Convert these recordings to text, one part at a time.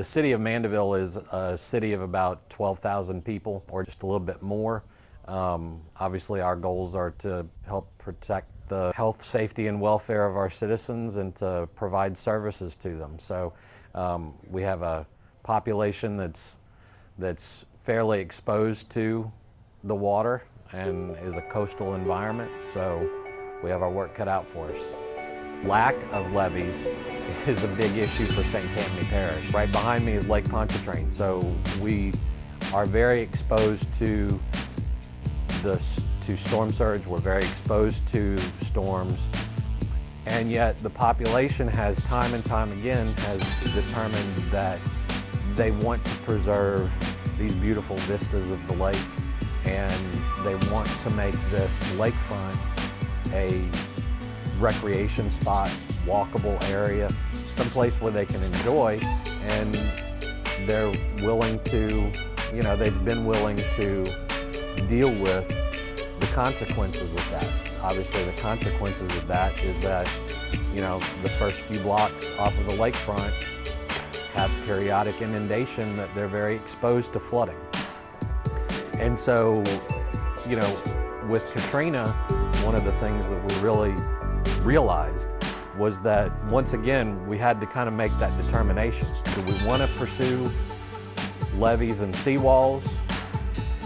The City of Mandeville is a city of about 12,000 people, or just a little bit more. Obviously, our goals are to help protect the health, safety, and welfare of our citizens and to provide services to them. So we have a population that's fairly exposed to the water and is a coastal environment, so we have our work cut out for us. Lack of levees is a big issue for St. Tammany Parish. Right behind me is Lake Pontchartrain, so we are very exposed to storm surge. We're very exposed to storms, and yet the population has time and time again has determined that they want to preserve these beautiful vistas of the lake, and they want to make this lakefront a recreation spot, walkable area, someplace where they can enjoy, and they're willing to, they've been willing to deal with the consequences of that. Obviously, the consequences of that is that, the first few blocks off of the lakefront have periodic inundation, that they're very exposed to flooding. And so, with Katrina, one of the things that we really realized was that once again we had to kind of make that determination. Do we want to pursue levees and seawalls?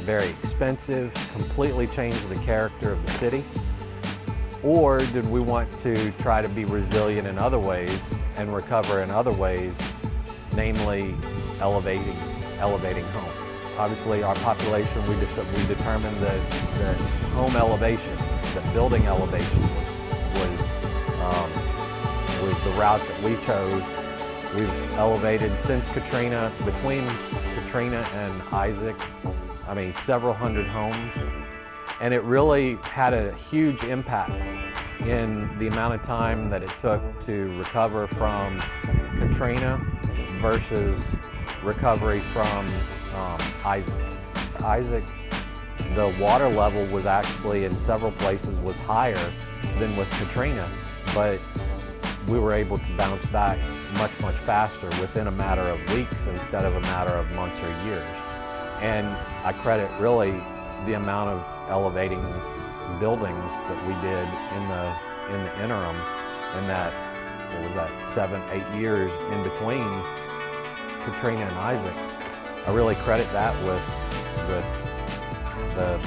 Very expensive, completely change the character of the city? Or did we want to try to be resilient in other ways and recover in other ways, namely elevating homes? Obviously, our population, we determined that home elevation, that building elevation was the route that we chose. We've elevated since Katrina, between Katrina and Isaac, several hundred homes. And it really had a huge impact in the amount of time that it took to recover from Katrina versus recovery from Isaac. Isaac, the water level was actually in several places was higher than with Katrina, but we were able to bounce back much faster within a matter of weeks instead of a matter of months or years. And I credit really the amount of elevating buildings that we did in the interim, in that, 7-8 years in between Katrina and Isaac. I really credit that with the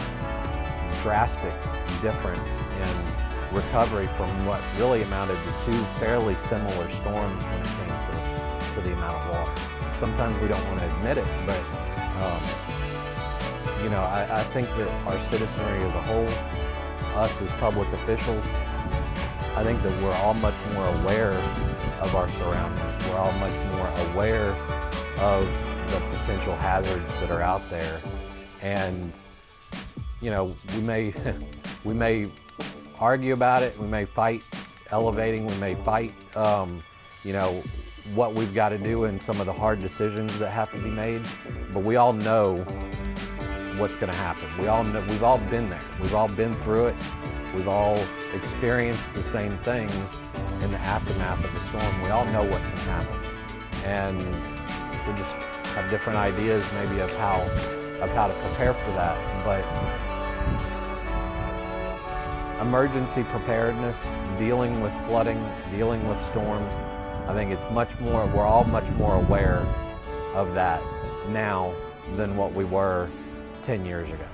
drastic difference in recovery from what really amounted to two fairly similar storms when it came to the amount of water. Sometimes we don't want to admit it, but I think that our citizenry as a whole, us as public officials, I think that we're all much more aware of our surroundings. We're all much more aware of the potential hazards that are out there. And, we may argue about it, we may fight elevating, we may fight, what we've got to do and some of the hard decisions that have to be made, but we all know what's going to happen. We all know, we've all been there. We've all been through it. We've all experienced the same things in the aftermath of the storm. We all know what can happen. And we just have different ideas maybe of how to prepare for that. But emergency preparedness, dealing with flooding, dealing with storms, I think it's we're all much more aware of that now than what we were 10 years ago.